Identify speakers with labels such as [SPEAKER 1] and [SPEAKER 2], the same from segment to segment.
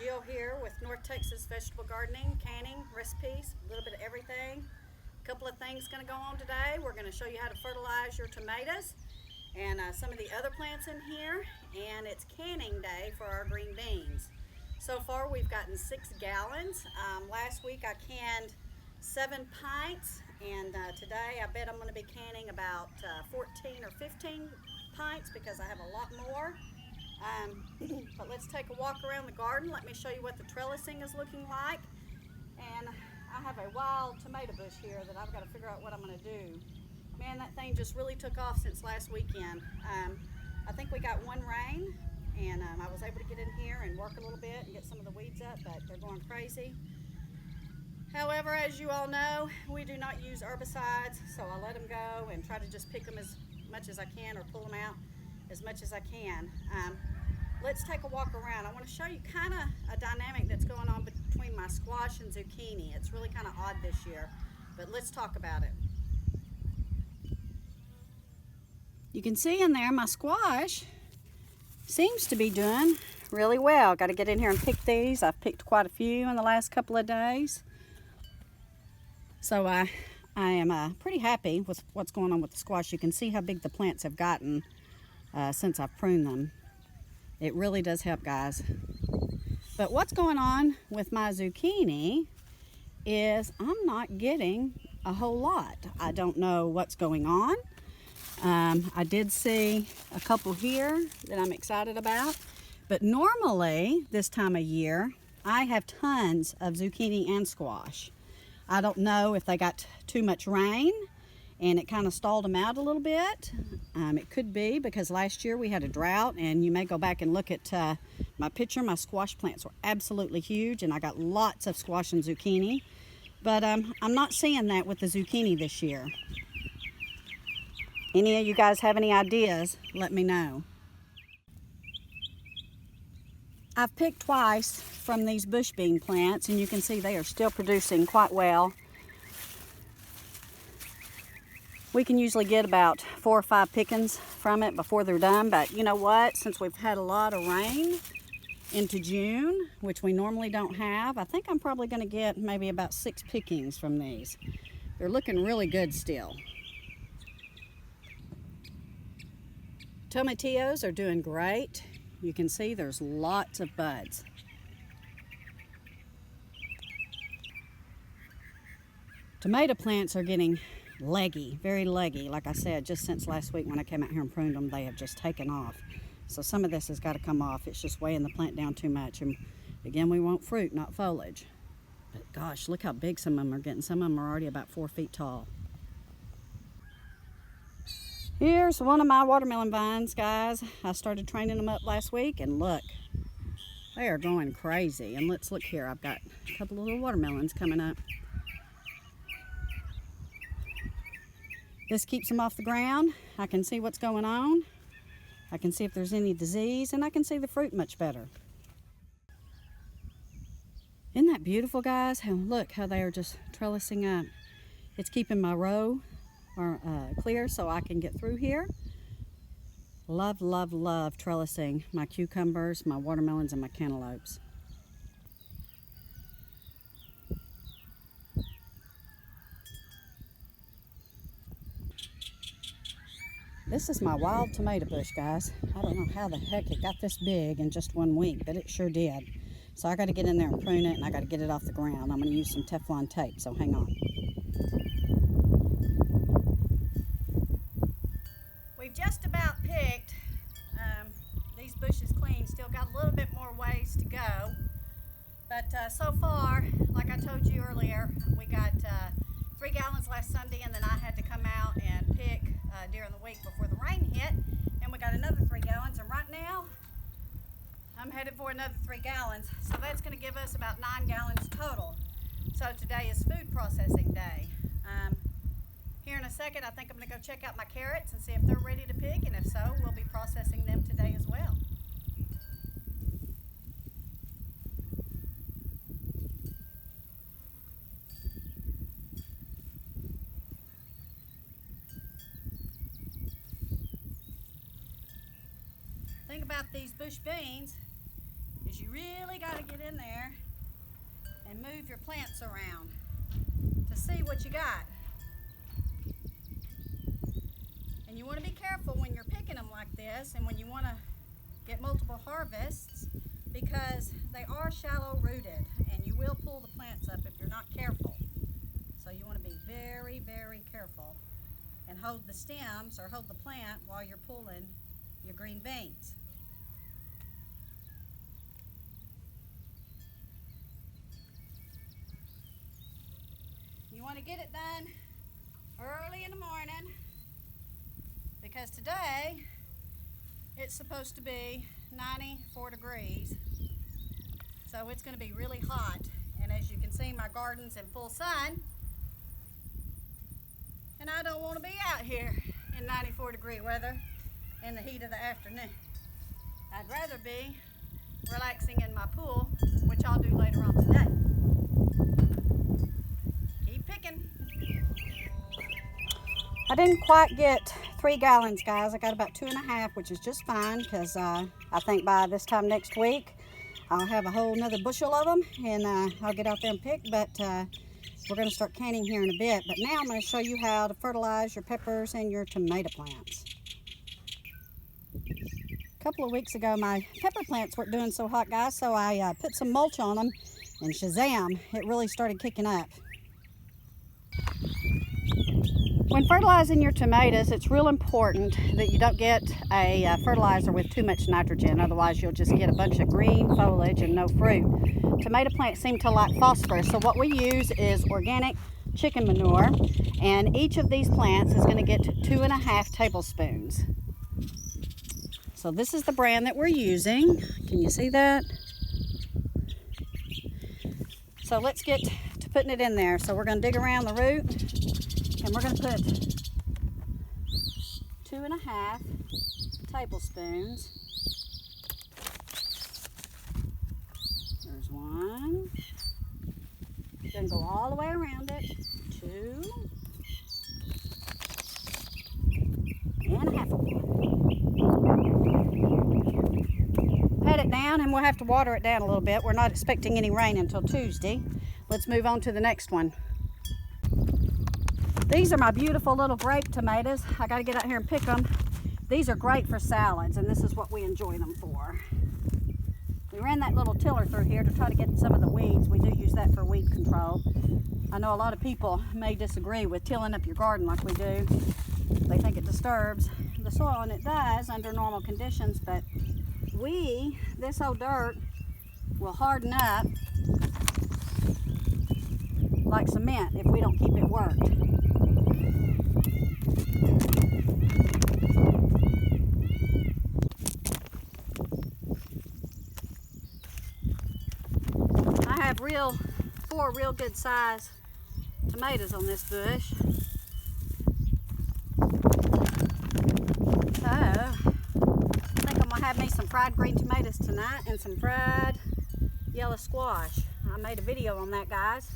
[SPEAKER 1] Jill here with North Texas Vegetable Gardening, canning, recipes, a little bit of everything. A couple of things going to go on today. We're going to show you how to fertilize your tomatoes and some of the other plants in here. And it's canning day for our green beans. So far we've gotten 6 gallons. Last week I canned 7 pints, and today I bet I'm going to be canning about 14 or 15 pints because I have a lot more. But let's take a walk around the garden. Let me show you what the trellising is looking like. And I have a wild tomato bush here that I've got to figure out what I'm going to do. Man, that thing just really took off since last weekend. I think we got one rain, and I was able to get in here and work a little bit and get some of the weeds up, but they're going crazy. However, as you all know, we do not use herbicides, so I let them go and try to just pick them as much as I can or pull them out as much as I can. Let's take a walk around. I want to show you kind of a dynamic that's going on between my squash and zucchini. It's really kind of odd this year, but let's talk about it. You can see in there my squash seems to be doing really well. Got to get in here and pick these. I've picked quite a few in the last couple of days. So I am pretty happy with what's going on with the squash. You can see how big the plants have gotten since I've pruned them. It really does help, guys. But what's going on with my zucchini is I'm not getting a whole lot. I don't know what's going on. I did see a couple here that I'm excited about. But normally this time of year, I have tons of zucchini and squash. I don't know if they got too much rain and it kind of stalled them out a little bit. It could be because last year we had a drought, and you may go back and look at my picture. My squash plants were absolutely huge, and I got lots of squash and zucchini. But I'm not seeing that with the zucchini this year. Any of you guys have any ideas? Let me know. I've picked twice from these bush bean plants, and you can see they are still producing quite well. We can usually get about 4 or 5 pickings from it before they're done, but you know what? Since we've had a lot of rain into June, which we normally don't have, I think I'm probably going to get maybe about 6 pickings from these. They're looking really good still. Tomatillos are doing great. You can see there's lots of buds. Tomato plants are getting leggy, very leggy. Like I said, just since last week when I came out here and pruned them, they have just taken off. So some of this has got to come off. It's just weighing the plant down too much. And again, we want fruit, not foliage. But gosh, look how big some of them are getting. Some of them are already about 4 feet tall. Here's one of my watermelon vines, guys. I started training them up last week, and look, they are going crazy. And let's look here. I've got a couple of little watermelons coming up. This keeps them off the ground. I can see what's going on. I can see if there's any disease, and I can see the fruit much better. Isn't that beautiful, guys? Look how they are just trellising up. It's keeping my row clear so I can get through here. Love, love, love trellising my cucumbers, my watermelons, and my cantaloupes. This is my wild tomato bush, guys. I don't know how the heck it got this big in just 1 week, but it sure did. So I got to get in there and prune it, and I got to get it off the ground. I'm going to use some Teflon tape, so hang on. We've just about picked these bushes clean. Still got a little bit more ways to go. But so far, like I told you earlier, we got 3 gallons last Sunday, and then I had to come out and pick during the week before the rain hit, and we got another 3 gallons, and right now I'm headed for another 3 gallons, so that's going to give us about 9 gallons total. So today is food processing day. Here in a second, I think I'm going to go check out my carrots and see if they're ready to pick, and if so, we'll be processing them today as well. Thing about these bush beans is you really got to get in there and move your plants around to see what you got. And you want to be careful when you're picking them like this and when you want to get multiple harvests, because they are shallow rooted and you will pull the plants up if you're not careful. So you want to be very, very careful and hold the stems or hold the plant while you're pulling your green beans. You want to get it done early in the morning because today it's supposed to be 94 degrees. So it's going to be really hot. And as you can see, my garden's in full sun. And I don't want to be out here in 94 degree weather in the heat of the afternoon. I'd rather be relaxing in my pool, which I'll do later on today. Keep picking. I didn't quite get 3 gallons, guys. I got about 2.5, which is just fine because I think by this time next week I'll have a whole nother bushel of them and I'll get out there and pick. But we're going to start canning here in a bit. But now I'm going to show you how to fertilize your peppers and your tomato plants. A couple of weeks ago, my pepper plants weren't doing so hot, guys, so I put some mulch on them, and shazam, it really started kicking up. When fertilizing your tomatoes, it's real important that you don't get a fertilizer with too much nitrogen, otherwise you'll just get a bunch of green foliage and no fruit. Tomato plants seem to like phosphorus, so what we use is organic chicken manure, and each of these plants is going to get 2.5 tablespoons. So this is the brand that we're using. Can you see that? So let's get to putting it in there. So we're going to dig around the root and we're going to put 2.5 tablespoons. There's 1. Then go all the way around it. 2. And 1/2. Pat it down, and we'll have to water it down a little bit. We're not expecting any rain until Tuesday. Let's move on to the next one. These are my beautiful little grape tomatoes. I got to get out here and pick them. These are great for salads, and this is what we enjoy them for. We ran that little tiller through here to try to get some of the weeds. We do use that for weed control. I know a lot of people may disagree with tilling up your garden like we do. They think it disturbs the soil, and it does under normal conditions, but this old dirt will harden up like cement if we don't keep it worked. I have 4 real good size tomatoes on this bush. So I think I'm gonna have me some fried green tomatoes tonight and some fried yellow squash. I made a video on that, guys,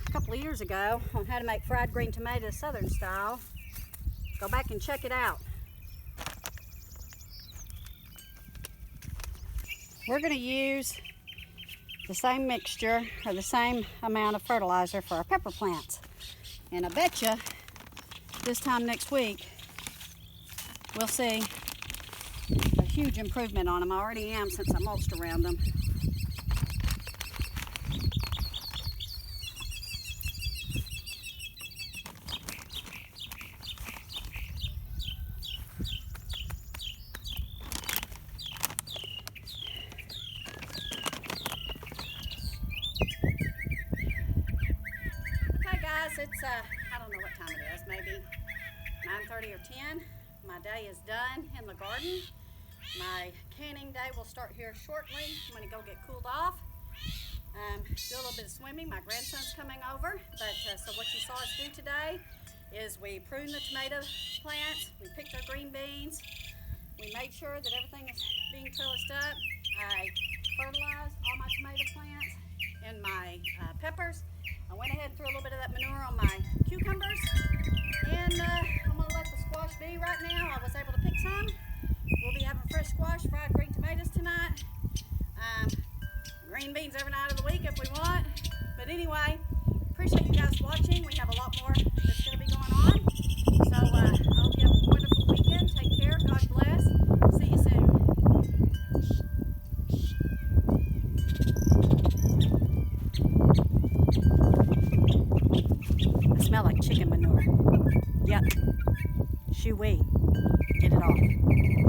[SPEAKER 1] a couple of years ago on how to make fried green tomatoes southern style. Go back and check it out. We're going to use the same mixture or the same amount of fertilizer for our pepper plants. And I bet you this time next week we'll see a huge improvement on them. I already am since I mulched around them. It's I don't know what time it is, maybe 9:30 or 10. My day is done in the garden. My canning day will start here shortly. I'm going to go get cooled off, do a little bit of swimming. My grandson's coming over, but so what you saw us do today is we pruned the tomato plants, we picked our green beans, we made sure that everything is being trellised up. I fertilized all my tomato plants and my peppers. I went ahead and threw a little bit of that manure on my cucumbers, and I'm going to let the squash be right now. I was able to pick some. We'll be having fresh squash, fried green tomatoes tonight. Shoo-wee. Get it off.